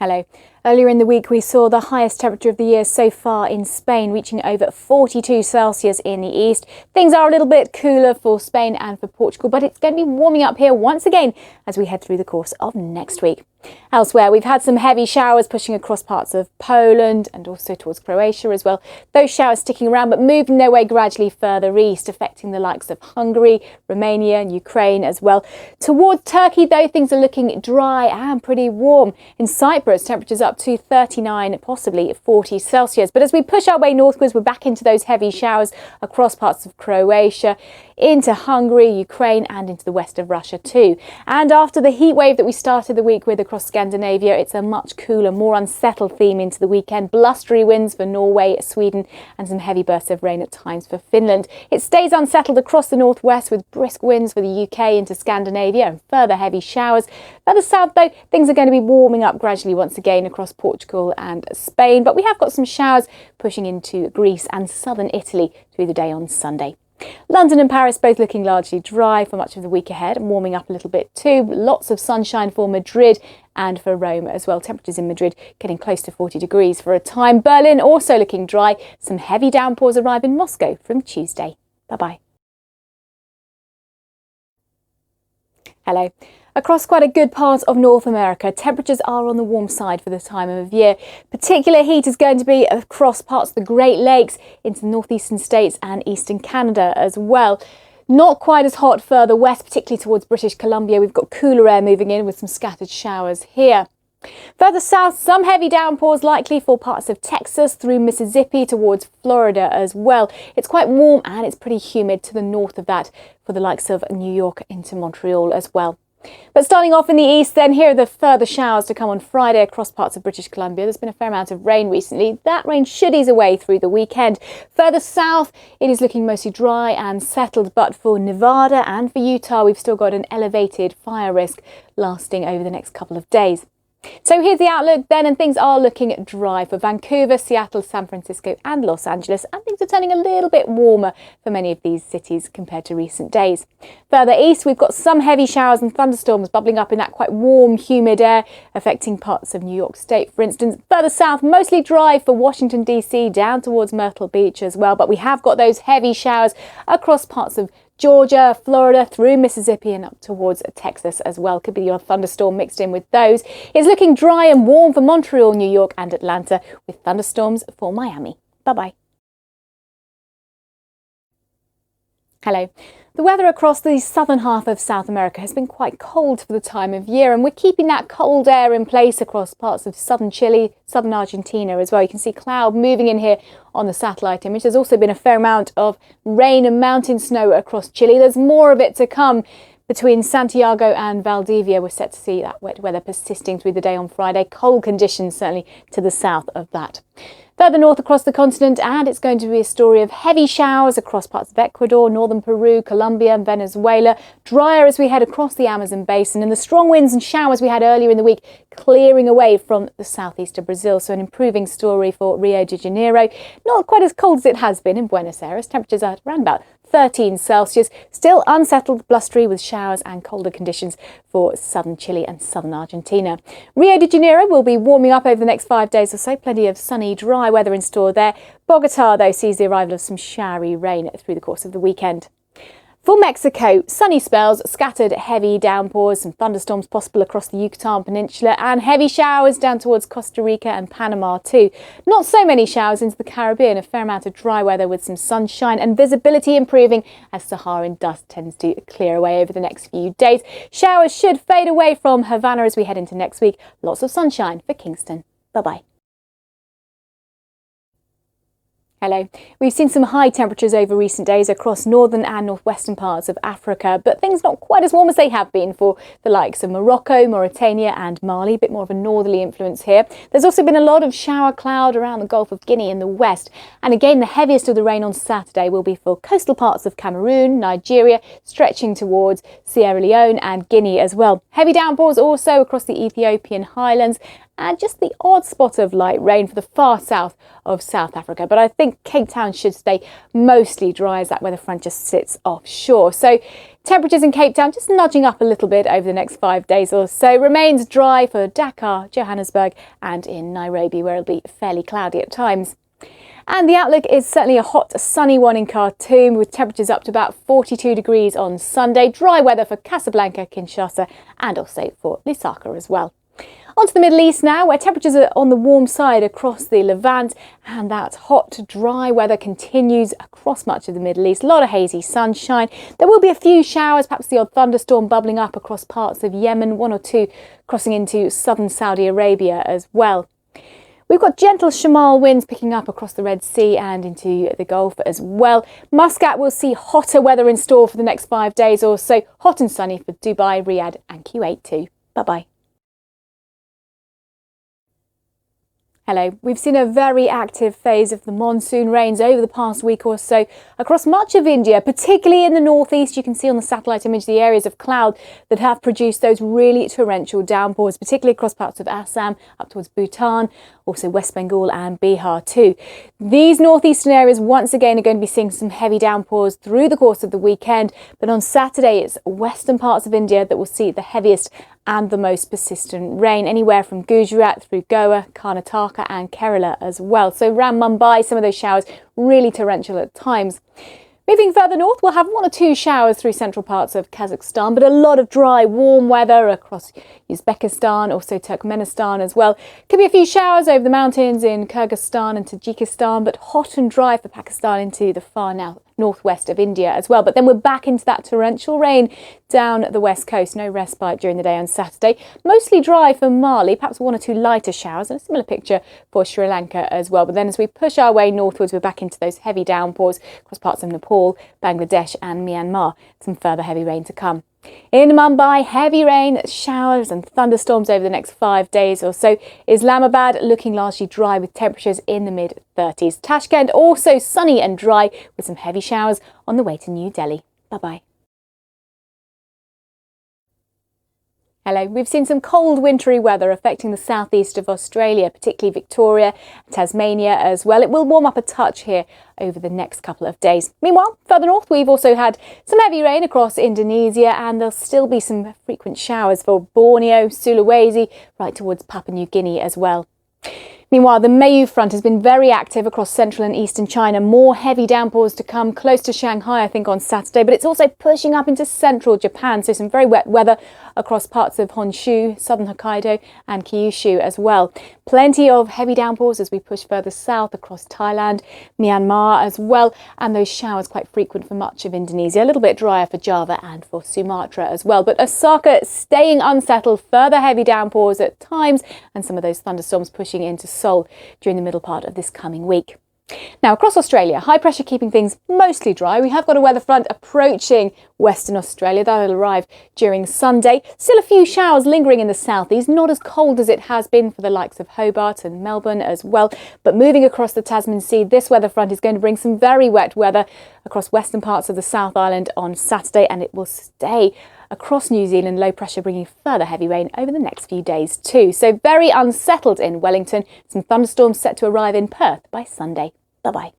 Hello. Earlier in the week, we saw the highest temperature of the year so far in Spain, reaching over 42 Celsius in the east. Things are a little bit cooler for Spain and for Portugal, but it's going to be warming up here once again as we head through the course of next week. Elsewhere, we've had some heavy showers pushing across parts of Poland and also towards Croatia as well. Those showers sticking around but moving their way gradually further east, affecting the likes of Hungary, Romania and Ukraine as well. Towards Turkey, though, things are looking dry and pretty warm. In Cyprus, temperatures up to 39, possibly 40 Celsius. But as we push our way northwards, we're back into those heavy showers across parts of Croatia, into Hungary, Ukraine and into the west of Russia too. And after the heat wave that we started the week with across Scandinavia, it's a much cooler, more unsettled theme into the weekend. Blustery winds for Norway, Sweden and some heavy bursts of rain at times for Finland. It stays unsettled across the northwest with brisk winds for the UK into Scandinavia and further heavy showers. Further south though, things are going to be warming up gradually once again across Portugal and Spain. But we have got some showers pushing into Greece and southern Italy through the day on Sunday. London and Paris both looking largely dry for much of the week ahead and warming up a little bit too. Lots of sunshine for Madrid and for Rome as well. Temperatures in Madrid getting close to 40 degrees for a time. Berlin also looking dry. Some heavy downpours arrive in Moscow from Tuesday. Bye-bye. Hello. Across quite a good part of North America, temperatures are on the warm side for the time of year. Particular heat is going to be across parts of the Great Lakes into the northeastern states and eastern Canada as well. Not quite as hot further west, particularly towards British Columbia. We've got cooler air moving in with some scattered showers here. Further south, some heavy downpours likely for parts of Texas through Mississippi towards Florida as well. It's quite warm and it's pretty humid to the north of that for the likes of New York into Montreal as well. But starting off in the east then, here are the further showers to come on Friday across parts of British Columbia. There's been a fair amount of rain recently. That rain should ease away through the weekend. Further south, it is looking mostly dry and settled, but for Nevada and for Utah, we've still got an elevated fire risk lasting over the next couple of days. So here's the outlook then, and things are looking dry for Vancouver, Seattle, San Francisco and Los Angeles, and things are turning a little bit warmer for many of these cities compared to recent days. Further east, we've got some heavy showers and thunderstorms bubbling up in that quite warm, humid air, affecting parts of New York State, for instance. Further south, mostly dry for Washington, D.C., down towards Myrtle Beach as well, but we have got those heavy showers across parts of Georgia, Florida, through Mississippi and up towards Texas as well. Could be your thunderstorm mixed in with those. It's looking dry and warm for Montreal, New York and Atlanta, with thunderstorms for Miami. Bye-bye. Hello. The weather across the southern half of South America has been quite cold for the time of year, and we're keeping that cold air in place across parts of southern Chile, southern Argentina as well. You can see cloud moving in here on the satellite image. There's also been a fair amount of rain and mountain snow across Chile. There's more of it to come between Santiago and Valdivia. We're set to see that wet weather persisting through the day on Friday. Cold conditions certainly to the south of that. Further north across the continent, and it's going to be a story of heavy showers across parts of Ecuador, northern Peru, Colombia and Venezuela. Drier as we head across the Amazon basin, and the strong winds and showers we had earlier in the week clearing away from the southeast of Brazil. So an improving story for Rio de Janeiro. Not quite as cold as it has been in Buenos Aires. Temperatures are around about 13 Celsius, still unsettled, blustery with showers and colder conditions for southern Chile and southern Argentina. Rio de Janeiro will be warming up over the next 5 days or so. Plenty of sunny, dry weather in store there. Bogota, though, sees the arrival of some showery rain through the course of the weekend. For Mexico, sunny spells, scattered heavy downpours, some thunderstorms possible across the Yucatan Peninsula and heavy showers down towards Costa Rica and Panama too. Not so many showers into the Caribbean, a fair amount of dry weather with some sunshine and visibility improving as Saharan dust tends to clear away over the next few days. Showers should fade away from Havana as we head into next week. Lots of sunshine for Kingston. Bye-bye. Hello. We've seen some high temperatures over recent days across northern and northwestern parts of Africa, but things not quite as warm as they have been for the likes of Morocco, Mauritania and Mali. A bit more of a northerly influence here. There's also been a lot of shower cloud around the Gulf of Guinea in the west. And again, the heaviest of the rain on Saturday will be for coastal parts of Cameroon, Nigeria, stretching towards Sierra Leone and Guinea as well. Heavy downpours also across the Ethiopian highlands, and just the odd spot of light rain for the far south of South Africa. But I think Cape Town should stay mostly dry as that weather front just sits offshore. So Temperatures in Cape Town just nudging up a little bit over the next 5 days or so. Remains dry for Dakar, Johannesburg and in Nairobi, where it'll be fairly cloudy at times. And the outlook is certainly a hot, sunny one in Khartoum, with temperatures up to about 42 degrees on Sunday. Dry weather for Casablanca, Kinshasa and also for Lusaka as well. On to the Middle East now, where temperatures are on the warm side across the Levant, and that hot, dry weather continues across much of the Middle East. A lot of hazy sunshine. There will be a few showers, perhaps the odd thunderstorm bubbling up across parts of Yemen, 1 or 2 crossing into southern Saudi Arabia as well. We've got gentle Shamal winds picking up across the Red Sea and into the Gulf as well. Muscat will see hotter weather in store for the next 5 days or so. Hot and sunny for Dubai, Riyadh and Kuwait too. Bye-bye. Hello. We've seen a very active phase of the monsoon rains over the past week or so across much of India, particularly in the northeast. You can see on the satellite image the areas of cloud that have produced those really torrential downpours, particularly across parts of Assam, up towards Bhutan, also West Bengal and Bihar too. These northeastern areas once again are going to be seeing some heavy downpours through the course of the weekend, but on Saturday it's western parts of India that will see the heaviest and the most persistent rain, anywhere from Gujarat through Goa, Karnataka and Kerala as well. So around Mumbai, some of those showers really torrential at times. Moving further north, we'll have 1 or 2 showers through central parts of Kazakhstan, but a lot of dry, warm weather across Uzbekistan, also Turkmenistan as well. Could be a few showers over the mountains in Kyrgyzstan and Tajikistan, but hot and dry for Pakistan into the far northwest of India as well. But then we're back into that torrential rain down the west coast. No respite during the day on Saturday. Mostly dry for Mali, perhaps 1 or 2 lighter showers, and a similar picture for Sri Lanka as well. But then as we push our way northwards, we're back into those heavy downpours across parts of Nepal, Bangladesh and Myanmar. Some further heavy rain to come. In Mumbai, heavy rain, showers and thunderstorms over the next 5 days or so. Islamabad looking largely dry with temperatures in the mid-30s. Tashkent also sunny and dry with some heavy showers on the way to New Delhi. Bye-bye. Hello. We've seen some cold wintry weather affecting the southeast of Australia, particularly Victoria, Tasmania as well. It will warm up a touch here over the next couple of days. Meanwhile, further north, we've also had some heavy rain across Indonesia, and there'll still be some frequent showers for Borneo, Sulawesi, right towards Papua New Guinea as well. Meanwhile, the Meiyu front has been very active across central and eastern China. More heavy downpours to come close to Shanghai, I think, on Saturday, but it's also pushing up into central Japan. So some very wet weather across parts of Honshu, southern Hokkaido and Kyushu as well. Plenty of heavy downpours as we push further south across Thailand, Myanmar as well. And those showers quite frequent for much of Indonesia. A little bit drier for Java and for Sumatra as well. But Osaka staying unsettled, further heavy downpours at times, and some of those thunderstorms pushing into Seoul during the middle part of this coming week. Now, across Australia, high pressure keeping things mostly dry. We have got a weather front approaching Western Australia. That'll arrive during Sunday. Still a few showers lingering in the southeast, not as cold as it has been for the likes of Hobart and Melbourne as well. But moving across the Tasman Sea, this weather front is going to bring some very wet weather across western parts of the South Island on Saturday, and it will stay across New Zealand, low pressure bringing further heavy rain over the next few days too. So very unsettled in Wellington. Some thunderstorms set to arrive in Perth by Sunday. Bye-bye.